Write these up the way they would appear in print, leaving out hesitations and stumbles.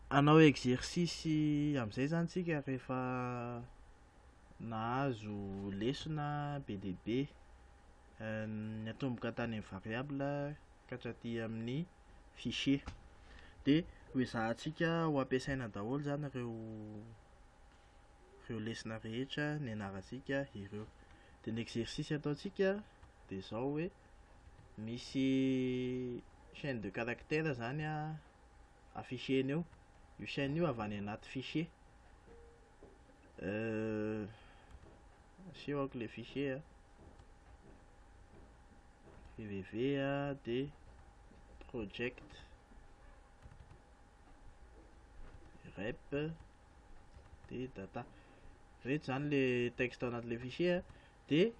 Hanao exercice amin'izay zany tsika rehefa nahazo lesona be dia be ny atomboka tany amin'ny variable ka hatraty amin'ny fichier, dia ho ezahantsika ho ampiasaina daholo zany ireo lesona rehetra nianarantsika ireo. Dia ny exercice ataontsika dia izao hoe misy chaîne de caractère zany affichena eo. Io chaîne io avy any anaty fichier. Asehoko le fichier www de project rep de data. Rehetra zany le texte ao anatin'le fichier de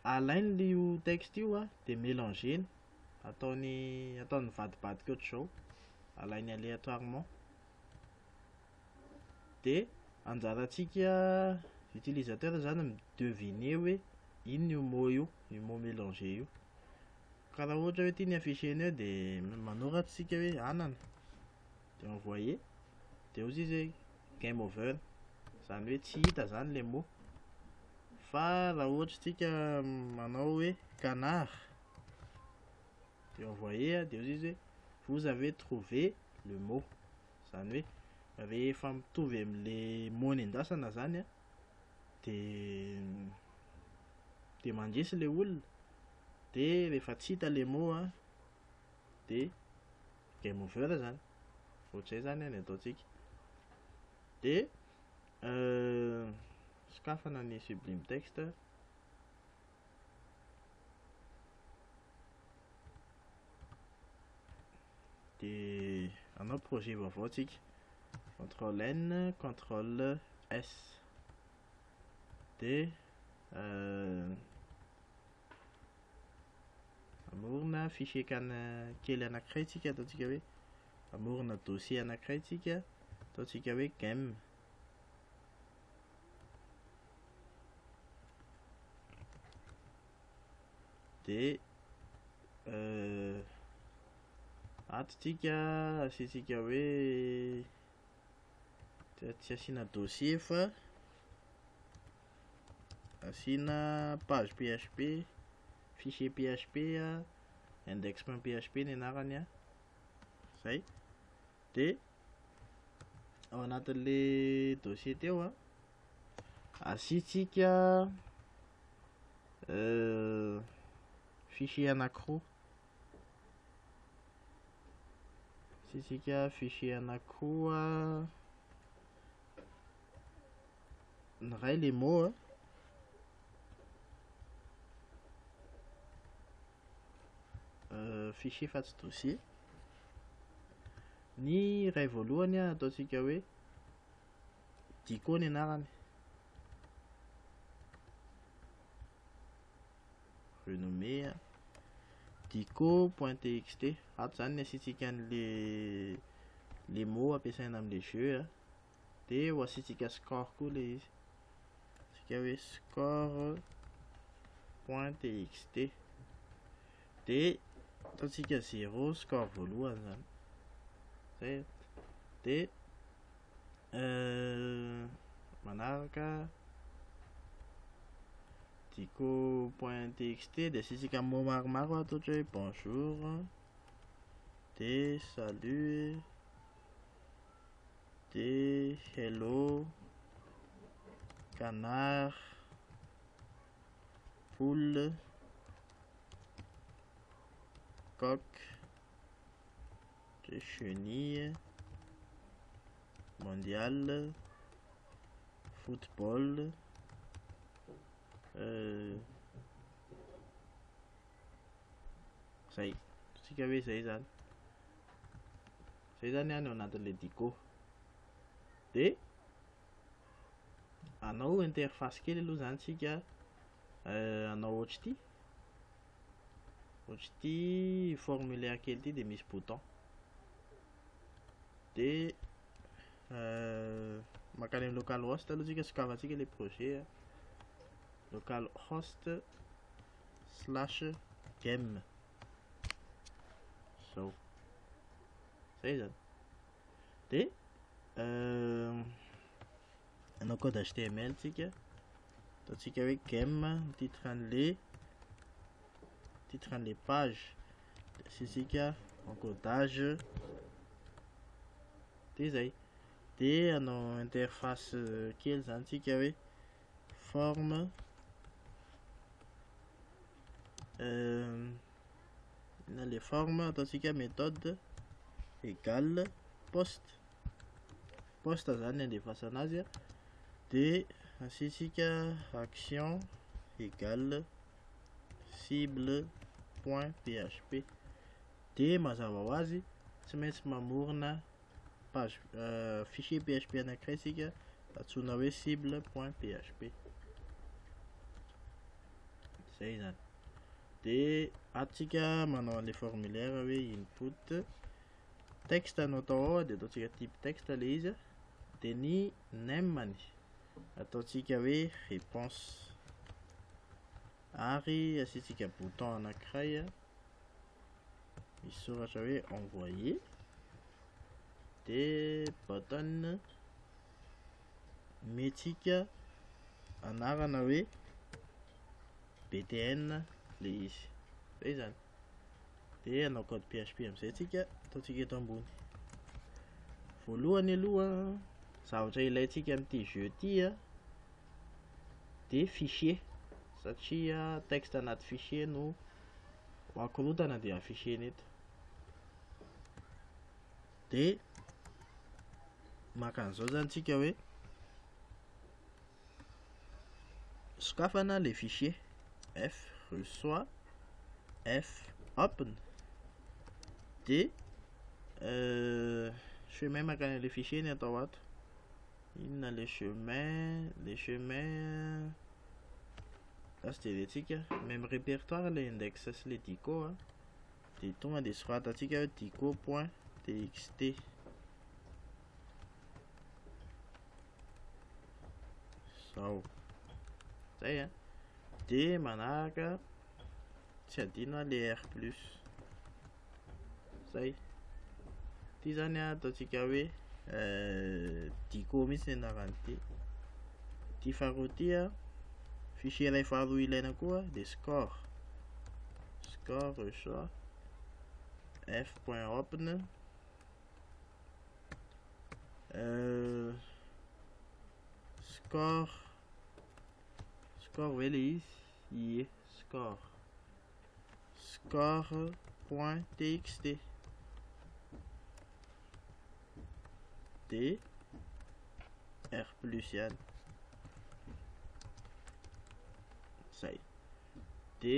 alainy io texte io de mélangeny, ataony mivadibadika ohatr'izao, alainy aléatoirement. De anjarantsika utilisateur zany mideviner hoe inona io mot io, io mot mélangé io. Ka raha ohatra hoe tia ny affichena eo de manoratra tsika hoe anana de envoyer, de ozy izy hoe game over, zany hoe tsy hita zany le mot. Fa raha ohatra tsika manao hoe canard de envoyer, de ozy izy hoe vous avez trouvé le mot, zany hoe rehefa mitovy amin'le mot nendasana zany de mandresy le olona, de rehefa tsy hita le mot de game over zany. Ohatr'izay zany ny ataontsika. De sokafana ny sublime texte. De anao projet vaovao tsika, CTRL N, CTRL S. De amorona fichier kely anankiray tsika, ataontsika hoe amorona dossier anankiray tsika, ataontsika hoe game. De ato tsika asiantsika hoe tsy asiana dossier fa asiana page PHP, fichier PHP, index.php ny anarany zay. De ao anatin'le dossier teo asiantsika fichier anankiroa, asiantsika fichier anankiroa, ny ray le mot fichier fa tsy dossier. Ny ray voalohany ataontsika hoe dico ny anarany, renommé dico.txt. Ato zany ny asiantsika le mot ampiasaina amin'le jeu de ho asiantsika score koa le izy, asika hoe score.txt. de ataontsika 0 score voalohany zany zay. De manaraka dico.txt de asiantsika mot maromaro ohatra hoe bonjour, de salut, de hello, canard, poule, coq, de chenille, mondial, football, zay. Tsika hoe zay zany, zay zany ao anatin'le dico. De anao interface kely aloha zany tsika, anao ohatry ty formulaire kely ty de misy bouton. De makany amin'ny localhost aloha tsika sokafantsika le projet localhost/game zao, zay zany. De un code HTML tsika, ataontsika hoe gem titran'le page, asitsika encodage, de zay. De hanao interface kely zany tsika hoe forme na le forme ataontsika méthode égale poste zany andefasana azy, de asitsika action égale cible.php. de mazava ho azy tsy maintsy mamorona page fichier PHP anankiray sika antsoina hoe cible.php. Zay zany. De atsika manao an'le formulaire hoe input texte anao atao ao, de ataontsika type texte le izy, de ny name-ny ataontsika hoe réponse, ary asitsika bouton anankiray misy soratra hoe envoyer, de button metsika anarana hoe btn le izy. Zay zany. De anao code PHP amizay tsika, ataontsika eto ambony. Voalohany aloha zavatra ilayntsika amin'ity jeu ty de fichier, satria texte anaty fichier no akorotana de afficher eto. De maka an'izao zany tsika hoe sokafana le fichier, f reçoit, f open, de chemin makany le fichier ny atao ato, inona le chemin considérentsika même répertoire le index sy le dico, de tonga de soratantsika hoe dico.txt. Zao zay de manaraka tsy adino le R plus, zay. Ty zany ataontsika hoe dico mitsy ny anaran'ity. Ty faharoa ty fichier iray faharoa ilaina koa de score reçoit f.open, score hoe le izy score.txt, de R plus yan, zay. De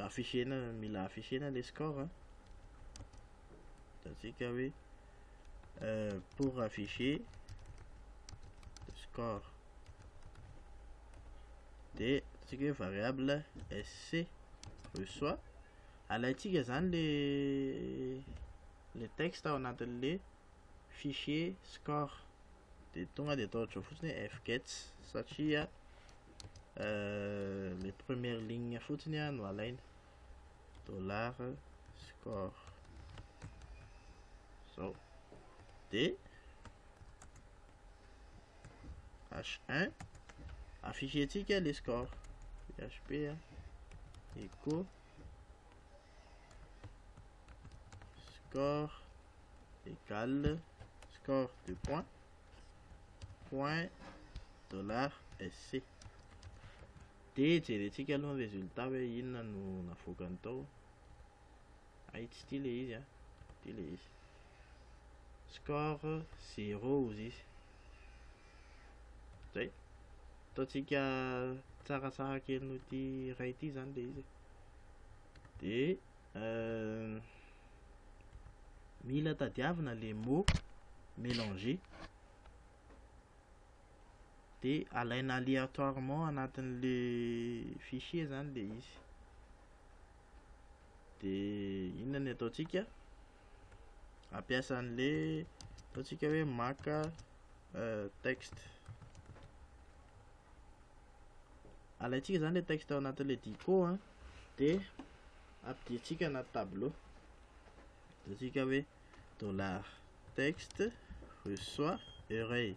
affichena, mila affichena le score, ataontsika hoe pour afficher le score, de ataontsika hoe variable sc reçoit, alaitsika zany le texte ao anatin'le fichier score, de tonga de atao ohatran'izao fotsiny fgets, satria les premières lignes fotsiny no alaina, $score, zao. De h1 affichetsika le score, php echo score égale score de point $sc. De jerentsika aloha ny résultat hoe inona no navoakany tao. Tsy ty le izy ty le izy, score 0 izy, zay. Ataontsika tsaratsara kely noho ty ray ty zany le izy. De mila tadiavina le mot mélanger, de alaina aléatoirement anatin'le fichier zany le izy. De inona ny ataontsika, ampiasa an'le ataontsika hoe maka texte, alaitsika zany le texte ao anatin'le dico, de ampidiritsika anaty tableau, ataontsika hoe $texte reçoit array.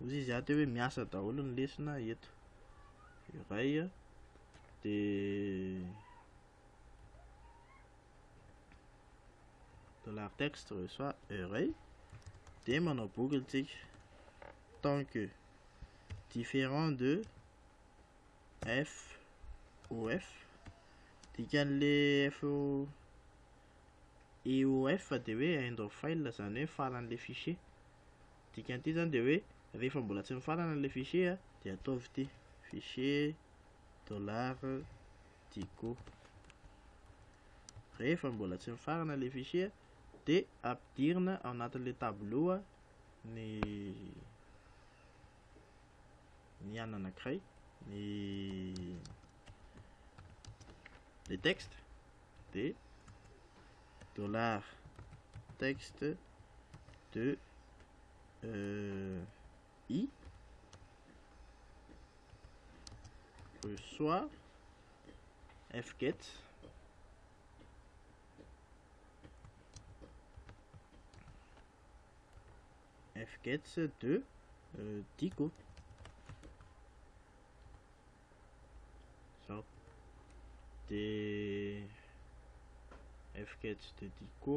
Ozy izy ato hoe miasa daholo ny lesona eto. Array de $texte reçoit array. De manao boucle tsika. Tant que différent de f ou f. Dikan'le f et ou f de hoe end of file zany hoe faran'le fichier. Dikan'ity zany de hoe rehefa mbola tsy mifarana le fichier de ataovy ity fichier $dico. Rehefa mbola tsy mifarana le fichier de ampidirina ao anatin'le tableau ny anana anankiray le texte de $texte de i reçoit fget de Dico. So, de fget de Dico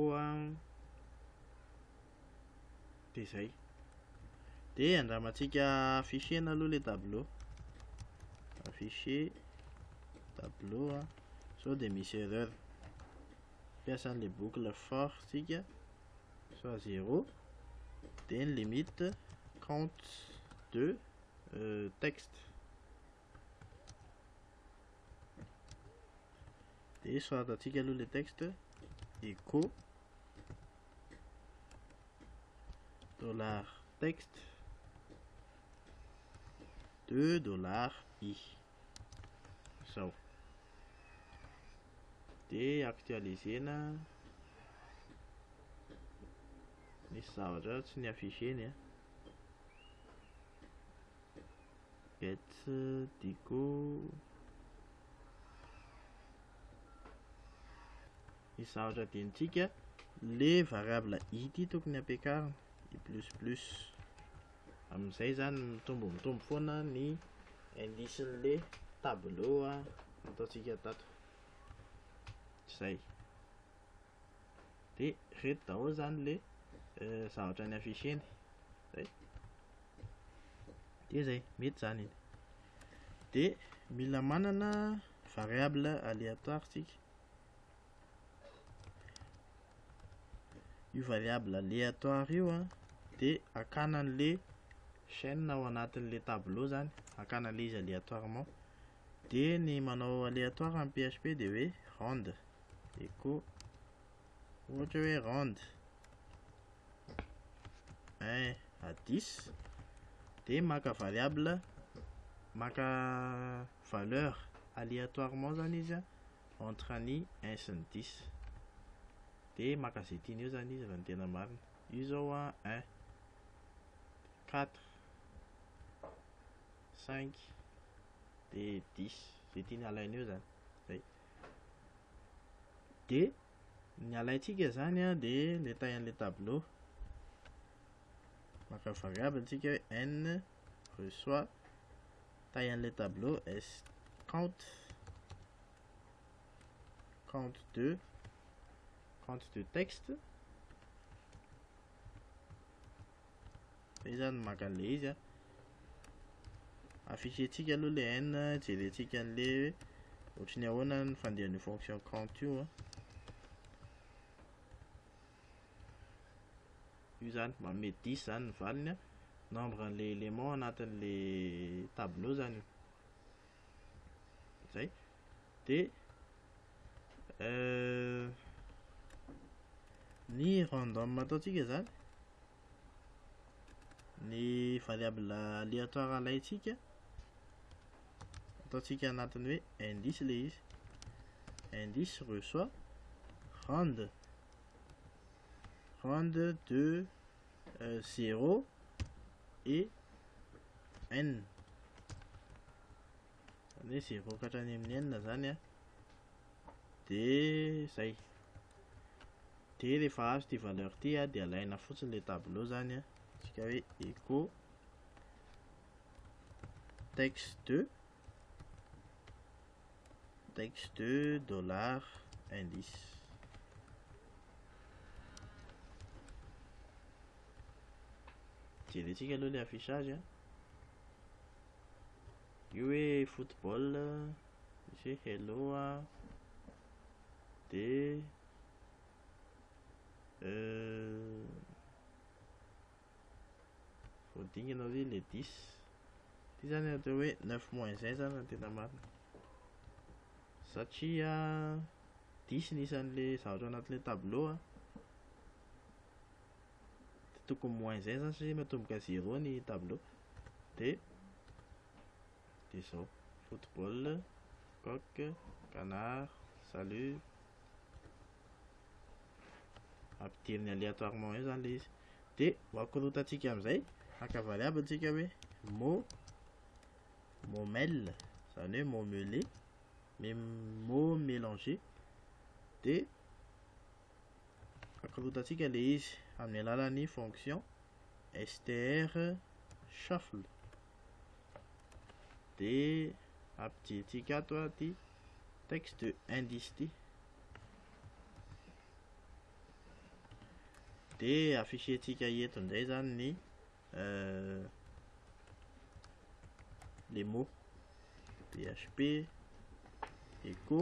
de zay. De andramantsika fichier aloha le tableau. Fichier tableau so de misy erreur. Piasan'le boucle for sika soit 0. De ny limite compte de texte. De soratatsika aloha le texte echo $texte de $i. So. De actualisena. Misy zavatra tsy ny afficheny get Dico. Misy zavatra dinitsika le variable i ty tokony ampiakarina i plus. Amin'izay zany mitombo foana ny indisin'le tableau ataontsika tato. Zay. De reto daholo zany le zavatra ny afficheny. Zay. De zay, mety zany. De mila manana variable aléatoire tsika. Io variable aléatoire io de akanan'le chaîne ao anatin'le tableau zany, akanan'le izy aléatoirement. De ny manao aléatoire en PHP de hoe rand echo ohatra hoe rand 1 à 10 de maka variable maka valeur aléatoirement zany izy entre ny 1 sy ny 10 de maka zay tiany eo zany izy raha ny tena marina. Io zao 1 4 5 de 10 zay tiany alainy eo zany. Zay. De ny alaintsika zany de le taille an'le tableau. Maka variable tsika hoe n reçoit taille an'le tableau s compte de texte. Zay zany maka an'le izy affichentsika aloha le n, jerentsika an'le ohatry ny ahoana ny fandehan'io fonction count io io zany manome 10 zany ny valiny nombre an'le élément anatin'le tableau zany. Zay. De ny random ataontsika zany ny variable aléatoire alaintsika ataontsika anatiny hoe indice le izy. Indice reçoit rand de 0 et n. Zany hoe 0 ka hatrany amin'ny n zany de zay. De dia rehefa azo ity valeur ity a dia alaina fotsiny le tableau zany a, tsika hoe echo texte 2 dollar indice. Jerentsika aloha le affichage a. Io hoe football, misy hoe hello a, dia voadingana hoe le 10. Ity zany atao hoe 9 moins 1 zany no tena marina, satria 10 nisan'le zavatra anatin'le tableau a, tokony moins 1 zany satria matomboka 0 ny tableau. Dia zao football, coq, canard, salut, ampidiriny aléatoirement eo zany le izy. Dia hoakorotantsika amin'izay, haka variable antsika hoe momel, zany hoe momelé, mot mélangé. Dia akorotantsika le izy amin'ny alalan'ny fonction str shuffle. Dia ampidirintsika ato ty texte indice ty, dia affichentsika eto ndray zany ny les mots PHP echo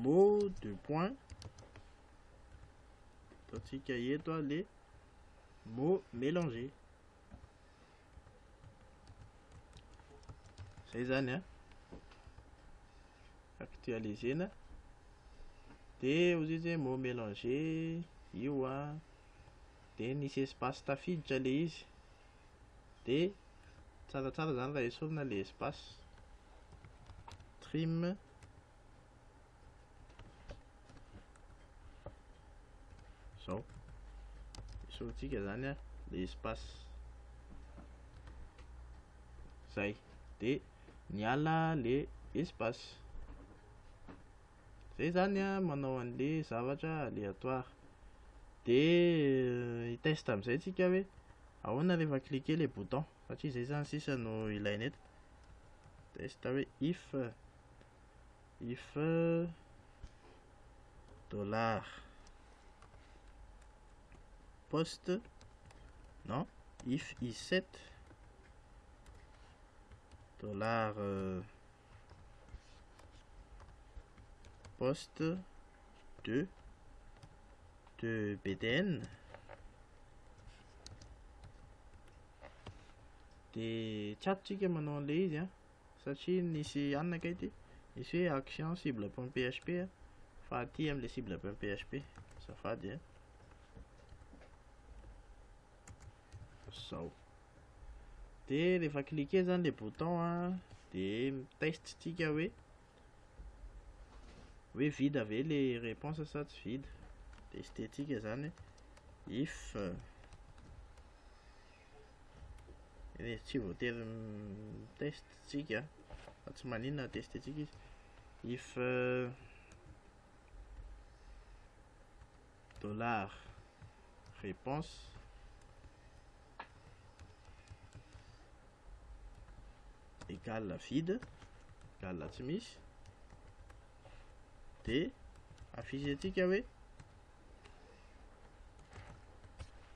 mot de point, ataontsika eto les mots mélangés. Zay zany a, actualisena. Dia ozy izy mot mélangé io a, dia nisy espace tafiditra le izy, dia tsaratsara zany raha esorina le espace. Trim zao, esorintsika zany a le espace zay, dia niala le espace. Zay zany a manao an'le zavatra aléatoire. Dia hitesta amin'izay tsika hoe ahoana rehefa cliquer le bouton, satria zay zany sisa no ilaina eto. Testa hoe if dollar post, non, if is set dollar post de BDN. Dia tsy atontsika manao an'le izy a, satria nisy anaka ity, misy hoe action cible.php a, fa aty amin'le cible.php zafady a. Zao. Dia rehefa cliquer zany le bouton a, dia mitestsika hoe vide ve le réponse sa tsy vide. Testetika zany if tsy voatery testtsika fa tsy maninona testetika izy. If dollar réponse égale vide, égale tsy misy, dia affichentsika hoe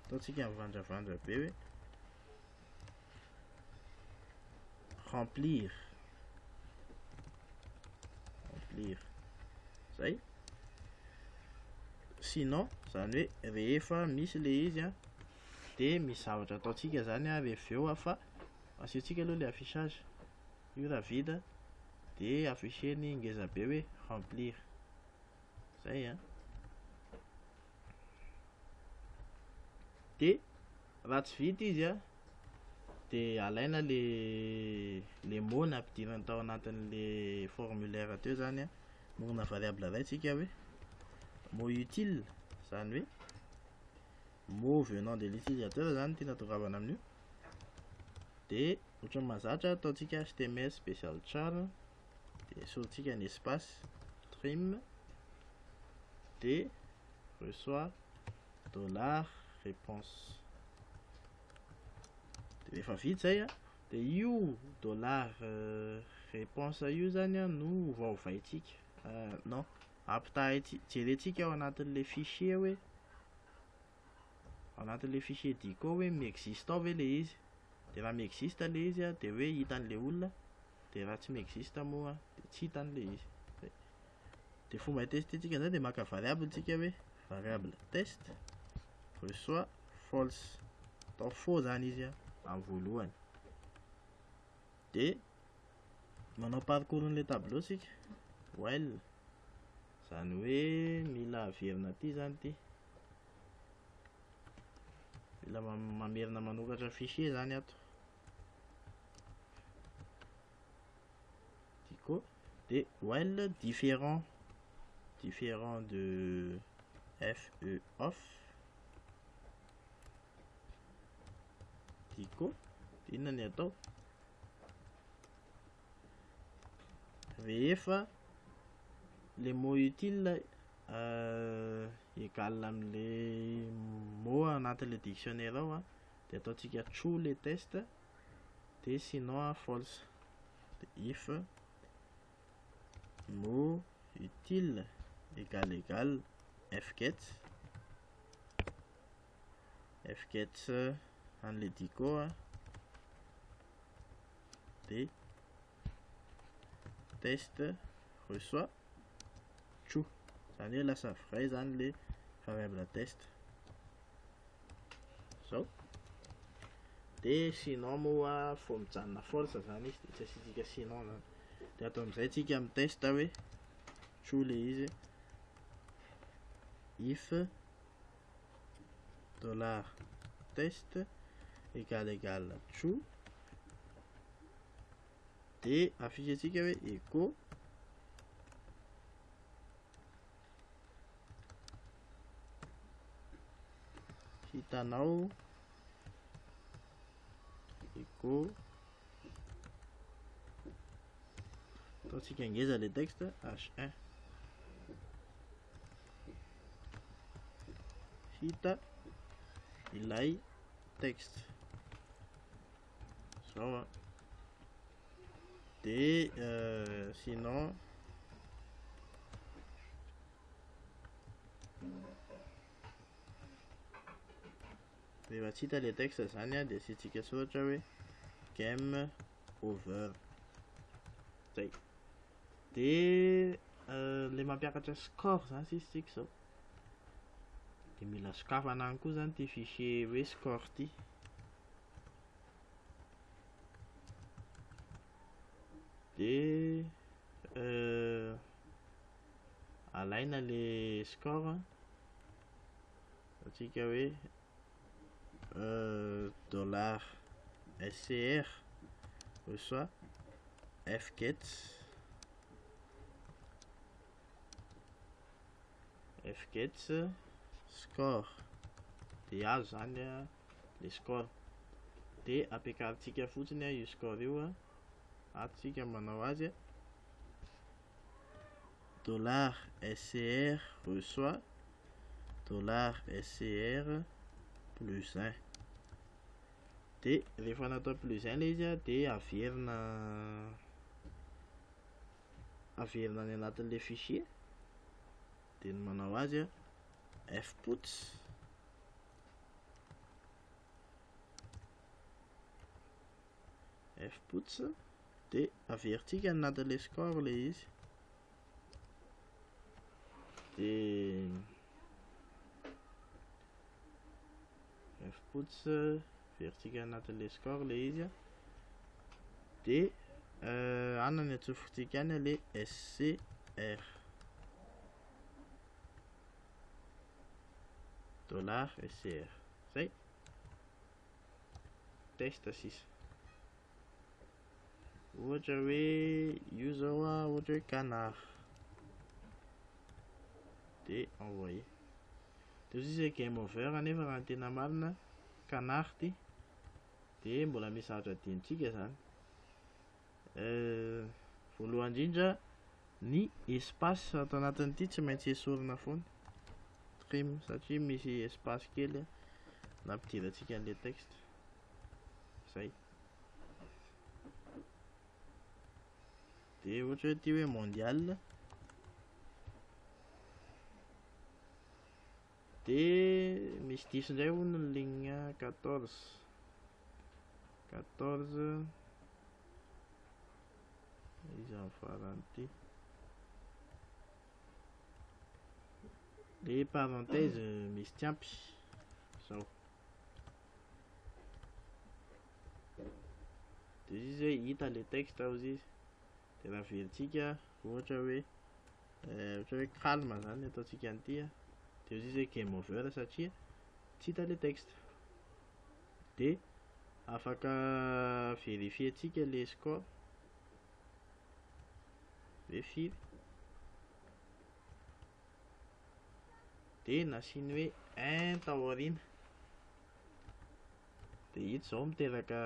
ataontsika mivandravandra be hoe remplir zay. Sinon zany hoe rehefa misy le izy a, dia misy zavatra ataontsika zany a rehefa eo a, fa asiantsika aloha le affichage. Io raha vide dia afficheny ngeza be hoe remplir zay a. Dia raha tsy vita izy a, dia alaina le mot nampidirana tao anatin'le formulaire teo zany a, morona variable iray tsika hoe mot utile, zany hoe mot venant de l'utilisateur zany tiana tongavana amin'io. Dia ohatran'ny mahazatra ataontsika HTML special char, dia esorintsika ny espace, stream de reçoit dollar réponse. De efa vita zay a, de io dollar réponse io zany a no vaovaitsika. Non, jerentsika ao anatin'le fichier hoe ao anatin'le fichier dico hoe miexiste ao ve le izy, de raha miexiste le izy a de hoe hitan'le olona, de raha tsy miexiste moa de tsy hitan'le izy. De fomba hitestintsika zany de maka variable tsika hoe variable test reçoit false, atao faux zany izy a amin'ny voalohany. De manao parcourin'le tableau sika, while zany hoe mila averina aty zany ty, mila mamerina manokatra fichier zany ato. Dico de while différent de fe off. Dico inona ny atao rehefa le mot utile égal am'le mot anatin'le dictionnaire ao a, de ataotsika true le test, de sinon false. De if mot utile égal fget an'le dico a, de test reçoit true, zany hoe lasa vrai zany le variable test. Zao de sinon moa fo mijanona false zany izy, de tsy asiantsika sinon zany. De atao amizay tsika amin'ny test hoe true le izy, if dollar test égal true, de afishatsika hoe echo hitanao echo, ataotsika ngeza le texte h1 hita ilay texte zao a. De sinon rehefa tsy hita le texte zany a, de asiantsika soratra hoe game over zay. De le mampiakatra score zany sisitsika zao, de mila sokafana any koa zany ty fichier hoe score ty. De alaina le score, atsika hoe dollar scr reçoit fget score, de azo zany a le score. De ampiakarintsika fotsiny a io score io a, atsika manao azy a dollar scr reçoit dollar scr plus 1. De rehefa natao plus 1 le izy a, de averina any anatin'le fichier, de manao azy a fputs de averitsika any anatin'le score le izy, de fputs averitsika anatin'le score le izy a, de anany atsofotsika any le scr dollar scr zay test sisa. Ohatra hoe io zao a, ohatra hoe canard, de envoyer. De izy hoe game over nefa raha ny tena marina canard ty, de mbola misy zavatra adinontsika zany. Voalohany indrindra Ny espace ato anatin'ity tsy maintsy esorina foana trim satria misy espace kely nampidirantsika an'le texte. Zay. De ohatra hoe ity hoe mondial de misy diso indray hono ny ligne 14 izy amin'ny farany ity. Le parenthèse misy tiampy zao. De izy hoe hita le texte ao izy. De raha veritsika ohatra hoe calme zany ataontsika an'ity de izy hoe game over satria tsy hita le texte. De afaka verifientsika le score hoe firy de nasiny hoe 1 tao aorina de hita zao miteraka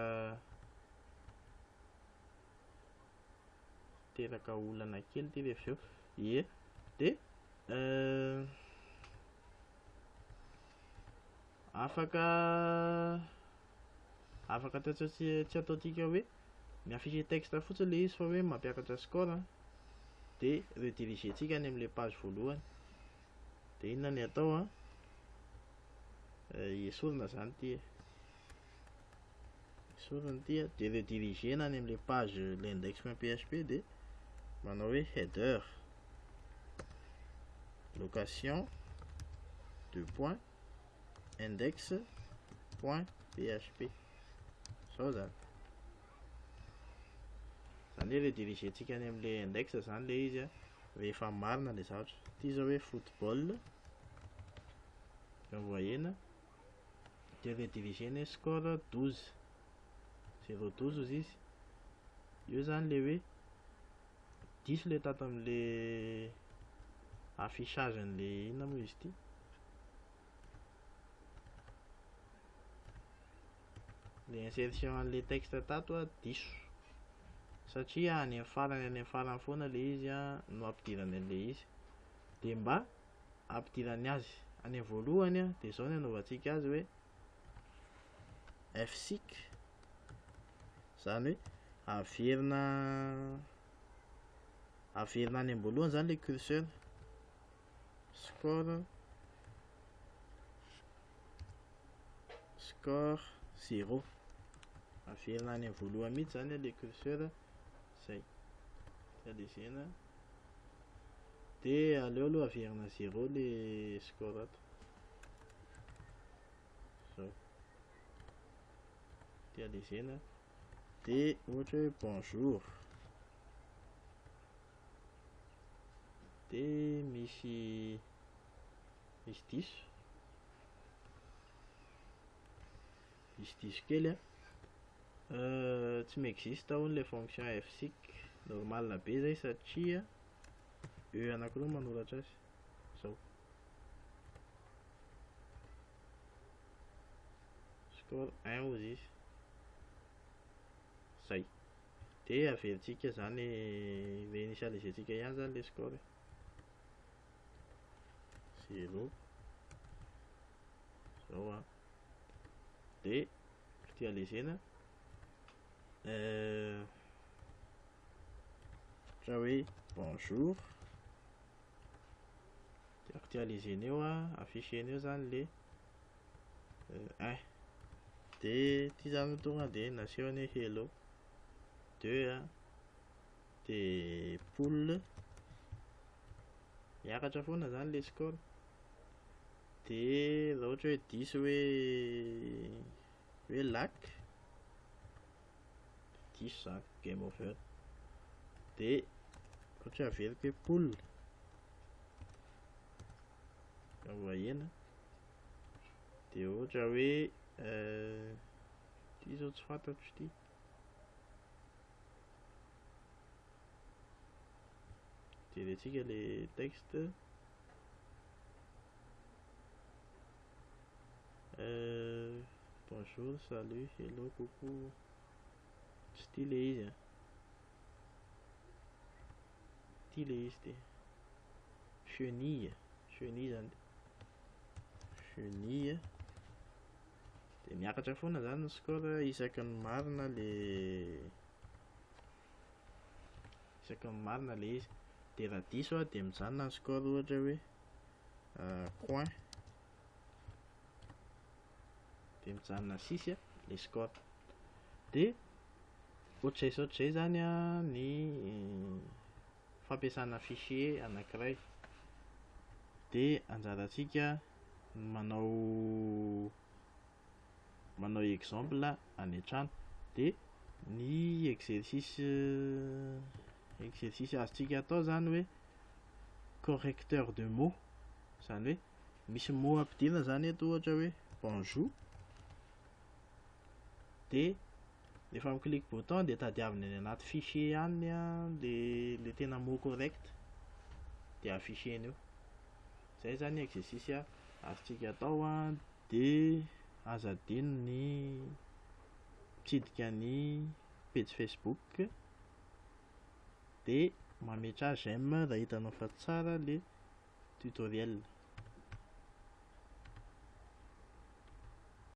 olana kely ty rehefa aveo. Ie. De afaka tsy ataontsika hoe miafisy texte fotsiny le izy fa hoe mampiakatra score de redirigentsika any amin'le page voalohany de inona ny atao esorina zany ty esorina ty de redirigena any amin'le page l'index.php de manao hoe header location de point index.php zao zany. Zany hoe redirigentsika any amin'le index zany le izy rehefa marina le zavatra. Ty zao hoe football envoyena de redirigena score 12 0-12 izy. Io zany le hoe diso le tato amin'le affichage an'le inona moa izy ty le insertion an'le texte tato diso satria any amin'ny farany foana le izy no ampidirany an'le izy. De mba ampidirany azy any voalohany de zao ny anaovantsika azy hoe F6 zany hoe averina any am-boalohany zany le curseur score 0 averina any amin'ny voalohany mihitsy zany le curseur. Zay alezena de aleo aloha averina 0 le score ato zao de alezena de ohatra hoe bonjour de misy diso kely tsy m'existe hono le fonction F6 normal be zay satria anankiroa manoratra azy zao score 1 ozy izy. Zay de averitsika zany reinitializentsika ihany zany le score 0 zao de actualisena ohatra hoe bonjour de actualisena eo affichena eo zany le 1 de ty zany tonga de nasehony hoe hello 2 de poule miakatra foana zany le score. De raha ohatra hoe diso hoe lac diso zany game over. De ohatra averiko hoe poule envoyena de ohatra hoe ty zao tsy fantatro ty direntsika le texte bonjour salut hello coucou tsy ty le izy ty le izy de chenille zany, chenille de miakatra foana zany ny score isaky ny marina le izy, de raha diso de mijanona ny score ohatra hoe point, de mijanona 6 le score. De ohatr'izay zany ny fampiasana fichier anankiray, de anjarantsika manao exemple any an-trano, de ny exercice azontsika atao zany hoe correcteur de mots, zany hoe misy mot ampidirina zany eto ohatra hoe bonjour, de rehefa mi-clique bouton de tadiavina any anaty fichier any le tena mot correct de afficheny eo. Zay zany exercice azontsika atao de aza adino ny mitsidika ny page Facebook de mametra j'aime raha hitanao fa tsara le tutoriel.